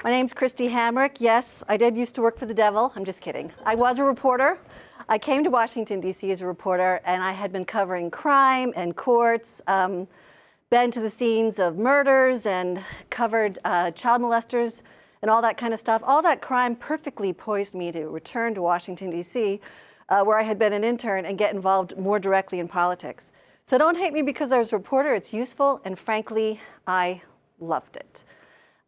My name's Kristi Hamrick. Yes, I did used to work for the devil. I'm just kidding. I was a reporter. I came to Washington, D.C. as a reporter, and I had been covering crime and courts, been to the scenes of murders and covered child molesters and all that kind of stuff. All that crime perfectly poised me to return to Washington, D.C., where I had been an intern, and get involved more directly in politics. So don't hate me because I was a reporter. It's useful, and frankly, I loved it.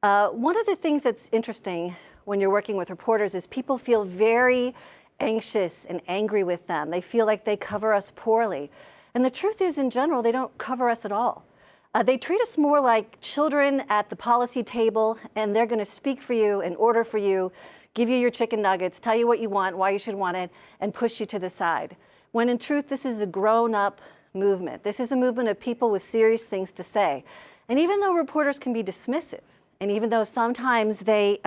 One of the things that's interesting when you're working with reporters is people feel very anxious and angry with them. They feel like they cover us poorly. And the truth is, in general, they don't cover us at all. They treat us more like children at the policy table, and they're going to speak for you and order for you, give you your chicken nuggets, tell you what you want, why you should want it, and push you to the side. When in truth, this is a grown-up movement. This is a movement of people with serious things to say. And even though reporters can be dismissive, and even though sometimes they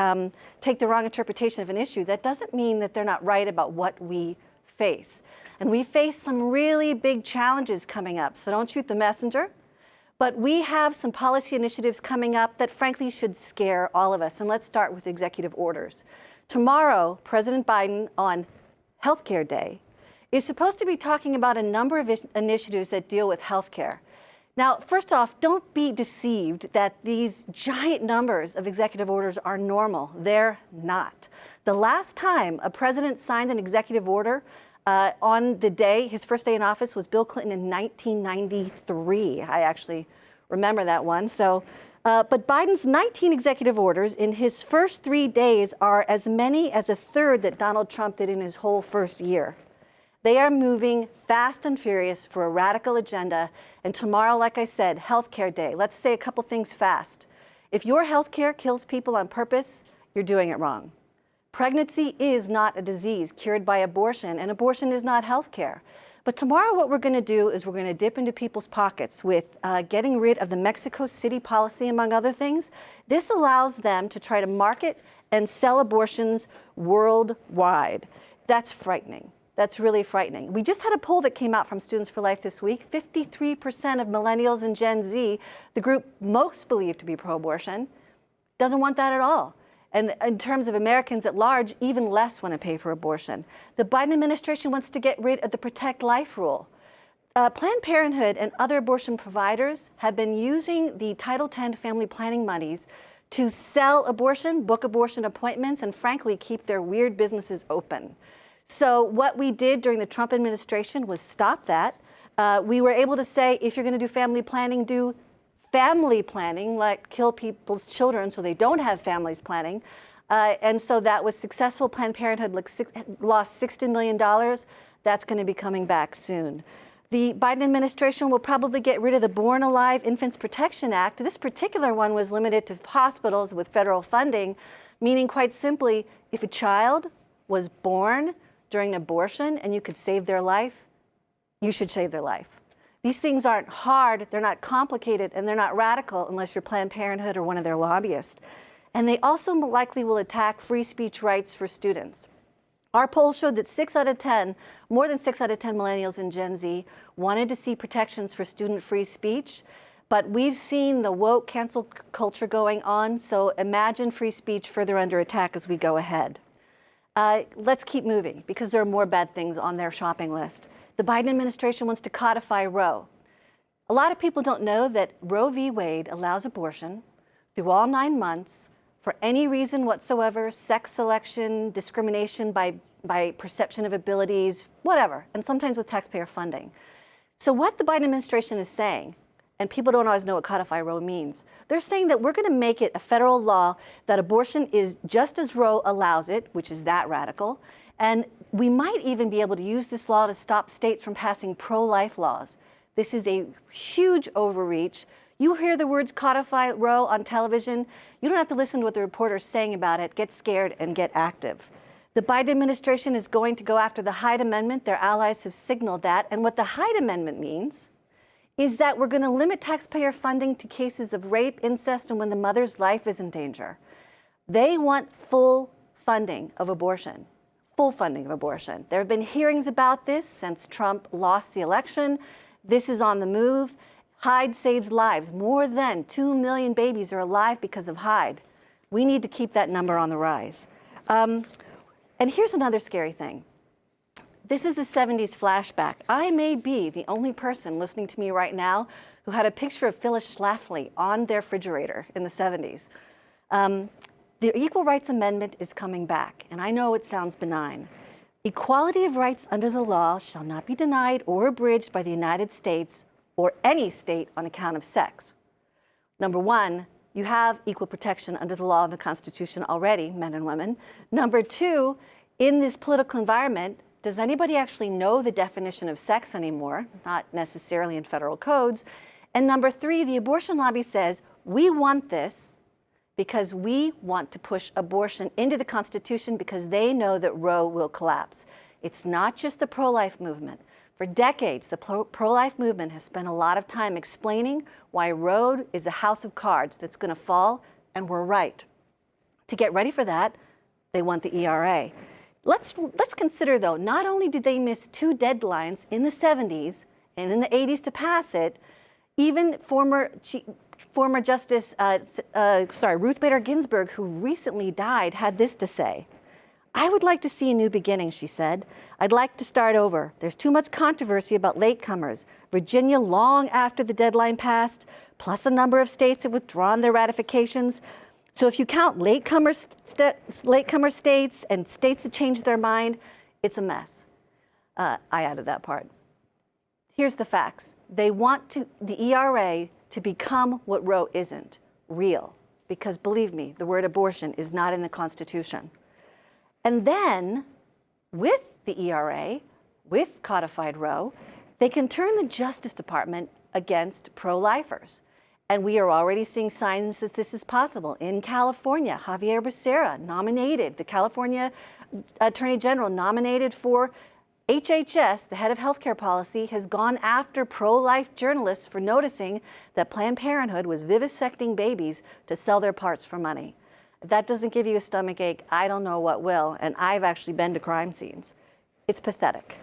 take the wrong interpretation of an issue, that doesn't mean that they're not right about what we face. And we face some really big challenges coming up, so don't shoot the messenger. But we have some policy initiatives coming up that frankly should scare all of us. And let's start with executive orders. Tomorrow, President Biden, on Healthcare Day, is supposed to be talking about a number of initiatives that deal with healthcare. Now, first off, don't be deceived that these giant numbers of executive orders are normal. They're not. The last time a president signed an executive order on the day, his first day in office, was Bill Clinton in 1993. I actually remember that one. But Biden's 19 executive orders in his first 3 days are as many as a third that Donald Trump did in his whole first year. They are moving fast and furious for a radical agenda. And tomorrow, like I said, Healthcare Day. Let's say a couple things fast. If your healthcare kills people on purpose, you're doing it wrong. Pregnancy is not a disease cured by abortion, and abortion is not healthcare. But tomorrow what we're going to do is we're going to dip into people's pockets with getting rid of the Mexico City policy, among other things. This allows them to try to market and sell abortions worldwide. That's frightening. That's really frightening. We just had a poll that came out from Students for Life this week. 53% of millennials and Gen Z, the group most believed to be pro-abortion, doesn't want that at all. And in terms of Americans at large, even less want to pay for abortion. The Biden administration wants to get rid of the Protect Life rule. Planned Parenthood and other abortion providers have been using the Title X family planning monies to sell abortion, book abortion appointments, and frankly, keep their weird businesses open. So what we did during the Trump administration was stop that. We were able to say, if you're going to do family planning, do family planning, like kill people's children so they don't have families planning. And so that was successful. Planned Parenthood lost $60 million. That's going to be coming back soon. The Biden administration will probably get rid of the Born Alive Infants Protection Act. This particular one was limited to hospitals with federal funding, meaning quite simply, if a child was born during an abortion and you could save their life, you should save their life. These things aren't hard, they're not complicated, and they're not radical unless you're Planned Parenthood or one of their lobbyists. And they also likely will attack free speech rights for students. Our poll showed that 6 out of 10, more than 6 out of 10 millennials and Gen Z wanted to see protections for student free speech. But we've seen the woke cancel culture going on, so imagine free speech further under attack as we go ahead. Let's keep moving, because there are more bad things on their shopping list. The Biden administration wants to codify Roe. A lot of people don't know that Roe v. Wade allows abortion through all 9 months for any reason whatsoever, sex selection, discrimination by perception of abilities, whatever, and sometimes with taxpayer funding. So what the Biden administration is saying, and people don't always know what codify Roe means, they're saying that we're going to make it a federal law that abortion is just as Roe allows it, which is that radical, and we might even be able to use this law to stop states from passing pro-life laws. This is a huge overreach. You hear the words codify Roe on television, you don't have to listen to what the reporter's saying about it. Get scared and get active. The Biden administration is going to go after the Hyde Amendment. Their allies have signaled that. And what the Hyde Amendment means is that we're going to limit taxpayer funding to cases of rape, incest, and when the mother's life is in danger. They want full funding of abortion. Full funding of abortion. There have been hearings about this since Trump lost the election. This is on the move. Hyde saves lives. More than 2 million babies are alive because of Hyde. We need to keep that number on the rise. And here's another scary thing. This is a 70s flashback. I may be the only person listening to me right now who had a picture of Phyllis Schlafly on their refrigerator in the 70s. The Equal Rights Amendment is coming back, and I know it sounds benign. Equality of rights under the law shall not be denied or abridged by the United States or any state on account of sex. Number one, you have equal protection under the law of the Constitution already, men and women. Number two, in this political environment, does anybody actually know the definition of sex anymore? Not necessarily in federal codes. And number three, the abortion lobby says, we want this because we want to push abortion into the Constitution because they know that Roe will collapse. It's not just the pro-life movement. For decades, the pro-life movement has spent a lot of time explaining why Roe is a house of cards that's going to fall, and we're right. To get ready for that, they want the ERA. Let's consider, though, not only did they miss two deadlines in the 70s and in the 80s to pass it, even former Justice, Ruth Bader Ginsburg, who recently died, had this to say. I would like to see a new beginning, she said. I'd like to start over. There's too much controversy about latecomers. Virginia, long after the deadline passed, plus a number of states have withdrawn their ratifications. So if you count latecomer states and states that changed their mind, it's a mess. I added that part. Here's the facts. They want the ERA to become what Roe isn't, real. Because believe me, the word abortion is not in the Constitution. And then, with the ERA, with codified Roe, they can turn the Justice Department against pro-lifers. And we are already seeing signs that this is possible. In California, Javier Becerra nominated, the California Attorney General nominated for HHS, the head of healthcare policy, has gone after pro-life journalists for noticing that Planned Parenthood was vivisecting babies to sell their parts for money. If that doesn't give you a stomach ache, I don't know what will, and I've actually been to crime scenes. It's pathetic.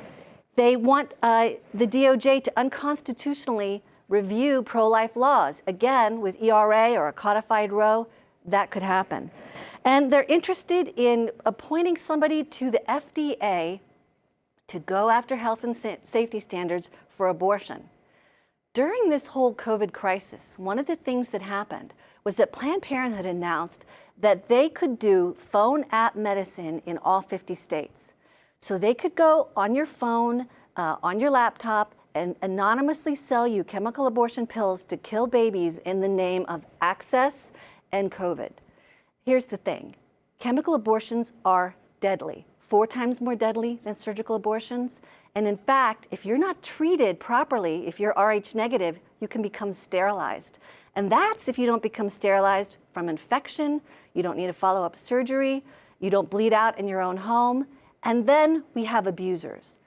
They want the DOJ to unconstitutionally review pro-life laws. Again, with ERA or a codified Roe, that could happen. And they're interested in appointing somebody to the FDA to go after health and safety standards for abortion. During this whole COVID crisis, one of the things that happened was that Planned Parenthood announced that they could do phone app medicine in all 50 states. So they could go on your phone, on your laptop, and anonymously sell you chemical abortion pills to kill babies in the name of access and COVID. Here's the thing. Chemical abortions are deadly, 4 times more deadly than surgical abortions. And in fact, if you're not treated properly, if you're Rh negative, you can become sterilized. And that's if you don't become sterilized from infection, you don't need a follow-up surgery, you don't bleed out in your own home. And then we have abusers.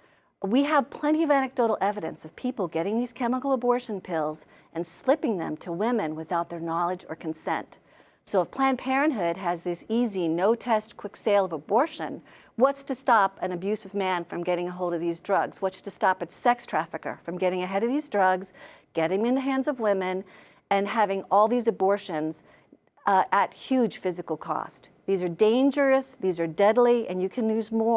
We have plenty of anecdotal evidence of people getting these chemical abortion pills and slipping them to women without their knowledge or consent. So if Planned Parenthood has this easy, no-test, quick sale of abortion, what's to stop an abusive man from getting a hold of these drugs? What's to stop a sex trafficker from getting ahead of these drugs, getting them in the hands of women, and having all these abortions at huge physical cost? These are dangerous, these are deadly, and you can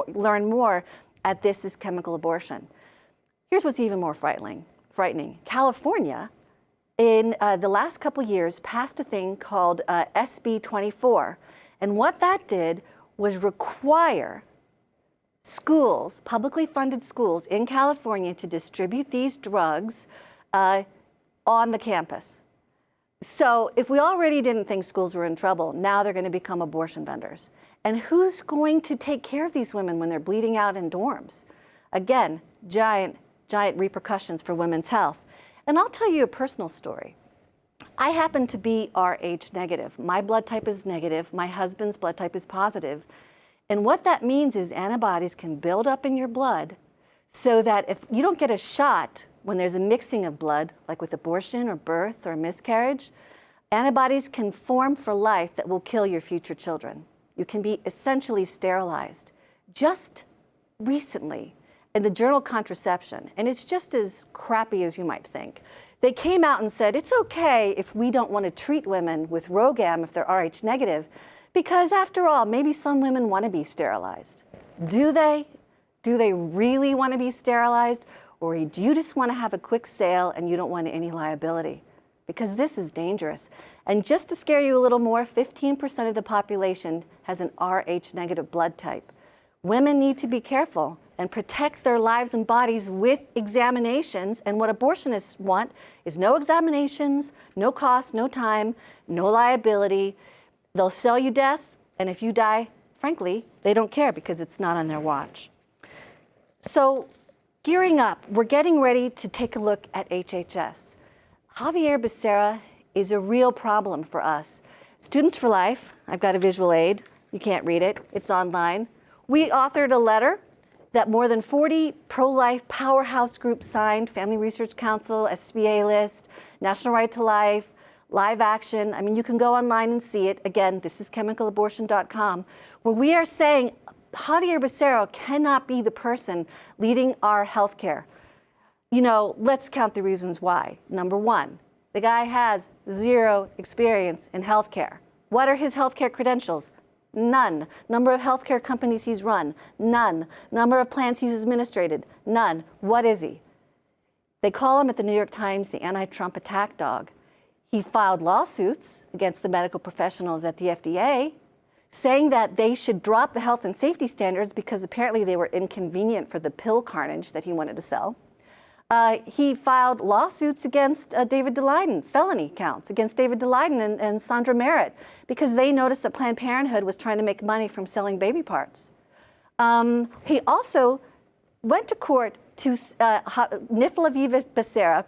learn more at This is Chemical Abortion. Here's what's even more frightening. California, in the last couple years, passed a thing called SB 24. And what that did was require schools, publicly funded schools in California, to distribute these drugs on the campus. So if we already didn't think schools were in trouble, now they're going to become abortion vendors. And who's going to take care of these women when they're bleeding out in dorms? Again, giant repercussions for women's health. And I'll tell you a personal story. I happen to be Rh negative. My blood type is negative. My husband's blood type is positive. And what that means is antibodies can build up in your blood so that if you don't get a shot when there's a mixing of blood, like with abortion or birth or miscarriage, antibodies can form for life that will kill your future children. You can be essentially sterilized. Just recently, in the journal Contraception, and it's just as crappy as you might think, They came out and said, it's okay if we don't want to treat women with RhoGAM if they're Rh negative, because after all, maybe some women want to be sterilized. Do they? Do they really want to be sterilized? Or do you just want to have a quick sale and you don't want any liability? Because this is dangerous. And just to scare you a little more, 15% of the population has an Rh negative blood type. Women need to be careful and protect their lives and bodies with examinations. And what abortionists want is no examinations, no cost, no time, no liability. They'll sell you death, and if you die, frankly, they don't care because it's not on their watch. So gearing up, we're getting ready to take a look at HHS. Javier Becerra is a real problem for us. Students for Life, I've got a visual aid. You can't read it, it's online. We authored a letter that more than 40 pro-life powerhouse groups signed, Family Research Council, SBA List, National Right to Life, Live Action. I mean, you can go online and see it. Again, this is chemicalabortion.com, where we are saying Javier Becerra cannot be the person leading our healthcare. You know, let's count the reasons why. Number one, the guy has zero experience in healthcare. What are his healthcare credentials? None. Number of healthcare companies he's run? None. Number of plans he's administrated? None. What is he? They call him at the New York Times the anti-Trump attack dog. He filed lawsuits against the medical professionals at the FDA, saying that they should drop the health and safety standards because apparently they were inconvenient for the pill carnage that he wanted to sell. He filed lawsuits against David Daleiden, felony counts against David Daleiden and Sandra Merritt, because they noticed that Planned Parenthood was trying to make money from selling baby parts. He also went to court to, Niflaviva Becerra,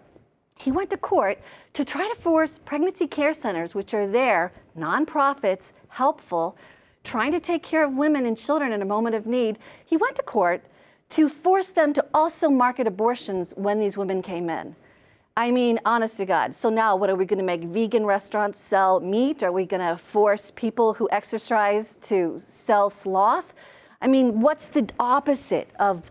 he went to court to try to force pregnancy care centers, which are there, nonprofits, helpful, trying to take care of women and children in a moment of need. He went to court to force them to also market abortions when these women came in. I mean, honest to God. So now what are we going to make vegan restaurants sell meat? Are we going to force people who exercise to sell sloth? I mean, what's the opposite of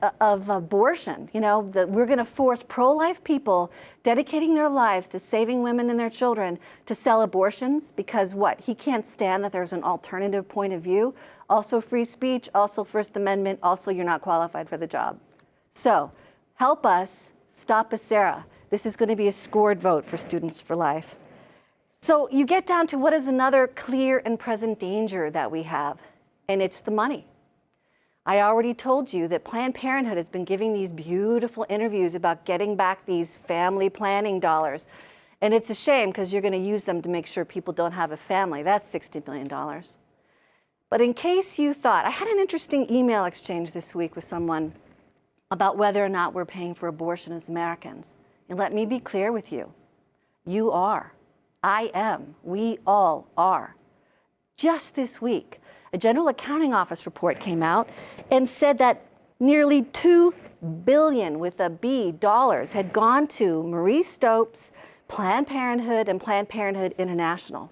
abortion? You know, we're going to force pro-life people dedicating their lives to saving women and their children to sell abortions because what? He can't stand that there's an alternative point of view. Also free speech, also First Amendment, also you're not qualified for the job. So help us stop Becerra. This is going to be a scored vote for Students for Life. So you get down to what is another clear and present danger that we have, and it's the money. I already told you that Planned Parenthood has been giving these beautiful interviews about getting back these family planning dollars. And it's a shame because you're going to use them to make sure people don't have a family. That's $60 million. But in case you thought, I had an interesting email exchange this week with someone about whether or not we're paying for abortion as Americans. And let me be clear with you. You are. I am. We all are. Just this week, a General Accounting Office report came out and said that nearly $2 billion with a B dollars had gone to Marie Stopes, Planned Parenthood, and Planned Parenthood International.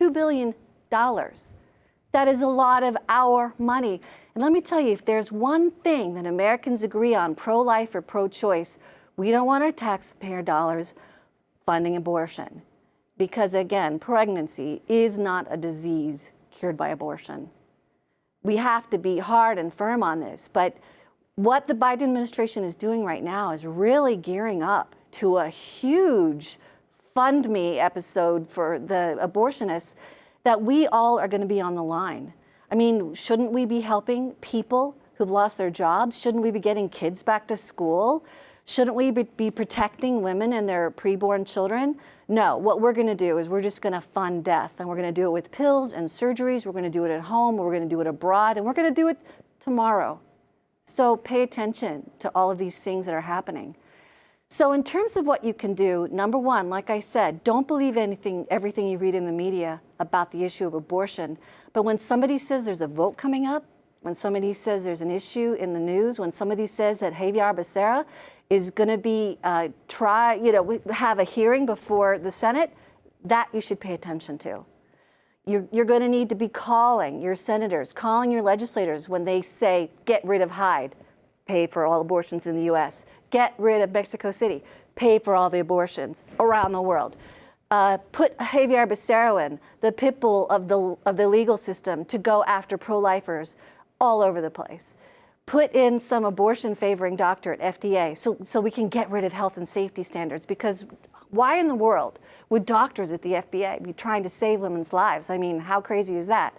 $2 billion. That is a lot of our money. And let me tell you, if there's one thing that Americans agree on, pro-life or pro-choice, we don't want our taxpayer dollars funding abortion. Because again, pregnancy is not a disease cured by abortion. We have to be hard and firm on this. But what the Biden administration is doing right now is really gearing up to a huge Fund Me episode for the abortionists that we all are going to be on the line. I mean, shouldn't we be helping people who've lost their jobs? Shouldn't we be getting kids back to school? Shouldn't we be protecting women and their preborn children? No, what we're going to do is we're just going to fund death, and we're going to do it with pills and surgeries. We're going to do it at home, we're going to do it abroad, and we're going to do it tomorrow. So pay attention to all of these things that are happening. So in terms of what you can do, number one, like I said, don't believe everything you read in the media about the issue of abortion. But when somebody says there's a vote coming up, when somebody says there's an issue in the news, when somebody says that Javier Becerra is going to be have a hearing before the Senate, that you should pay attention to. You're going to need to be calling your senators, calling your legislators when they say, get rid of Hyde, pay for all abortions in the U.S., get rid of Mexico City, pay for all the abortions around the world. Put Javier Becerra, the pit bull of the legal system, to go after pro-lifers all over the place. Put in some abortion-favoring doctor at FDA so we can get rid of health and safety standards, because why in the world would doctors at the FDA be trying to save women's lives? I mean, how crazy is that?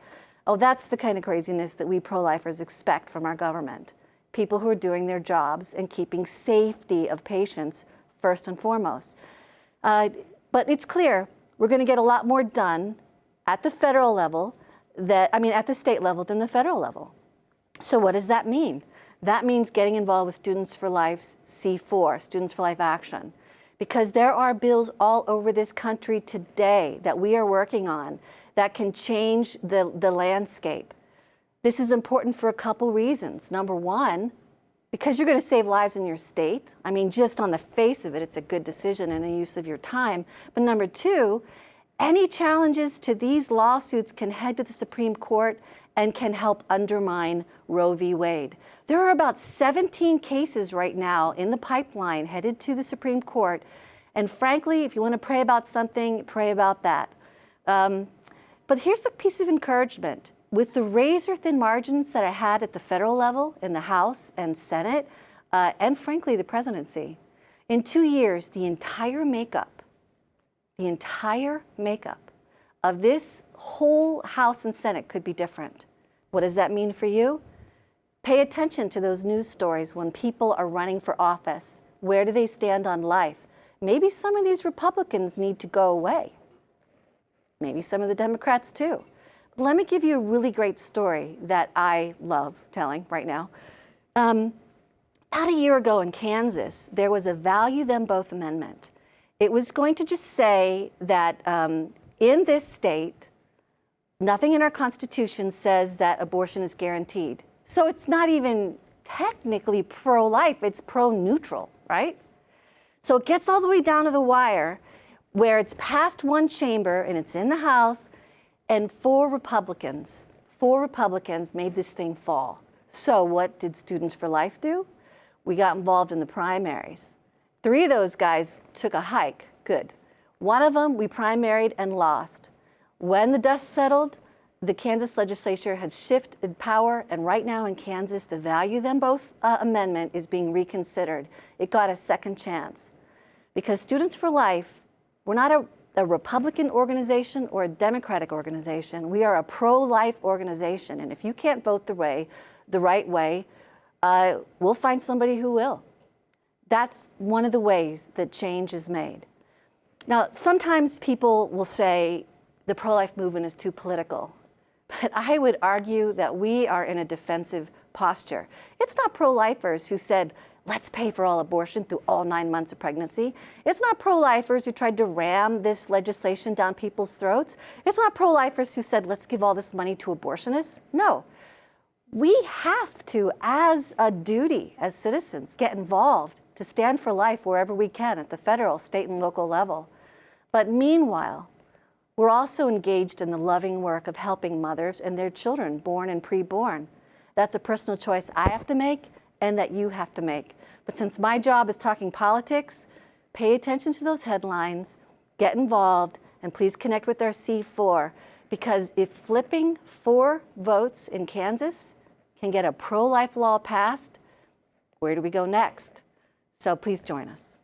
Oh, that's the kind of craziness that we pro-lifers expect from our government. People who are doing their jobs and keeping safety of patients first and foremost. But it's clear we're going to get a lot more done at the federal level, at the state level than the federal level. So what does that mean? That means getting involved with Students for Life's C4, Students for Life Action, because there are bills all over this country today that we are working on that can change the landscape. This is important for a couple reasons. Number one, because you're going to save lives in your state. I mean, just on the face of it, it's a good decision and a use of your time. But number two, any challenges to these lawsuits can head to the Supreme Court and can help undermine Roe v. Wade. There are about 17 cases right now in the pipeline headed to the Supreme Court. And frankly, if you want to pray about something, pray about that. But here's a piece of encouragement. With the razor-thin margins that I had at the federal level, in the House and Senate, and frankly, the presidency, in 2 years, the entire makeup of this whole House and Senate could be different. What does that mean for you? Pay attention to those news stories when people are running for office. Where do they stand on life? Maybe some of these Republicans need to go away. Maybe some of the Democrats too. But let me give you a really great story that I love telling right now. About a year ago in Kansas, there was a Value Them Both amendment. It was going to just say that in this state, nothing in our Constitution says that abortion is guaranteed. So it's not even technically pro-life, it's pro-neutral, right? So it gets all the way down to the wire where it's passed one chamber and it's in the House, and four Republicans made this thing fall. So what did Students for Life do? We got involved in the primaries. 3 of those guys took a hike, good. One of them we primaried and lost. When the dust settled, the Kansas legislature has shifted power, and right now in Kansas, the Value Them Both amendment is being reconsidered. It got a second chance. Because Students for Life, we're not a Republican organization or a Democratic organization. We are a pro-life organization, and if you can't vote the right way, we'll find somebody who will. That's one of the ways that change is made. Now, sometimes people will say the pro-life movement is too political, but I would argue that we are in a defensive posture. It's not pro-lifers who said, let's pay for all abortion through all 9 months of pregnancy. It's not pro-lifers who tried to ram this legislation down people's throats. It's not pro-lifers who said, let's give all this money to abortionists. No. We have to, as a duty, as citizens, get involved to stand for life wherever we can at the federal, state, and local level. But meanwhile, we're also engaged in the loving work of helping mothers and their children, born and preborn. That's a personal choice I have to make and that you have to make. But since my job is talking politics, pay attention to those headlines, get involved, and please connect with our C4, because if flipping 4 votes in Kansas can get a pro-life law passed, where do we go next? So please join us.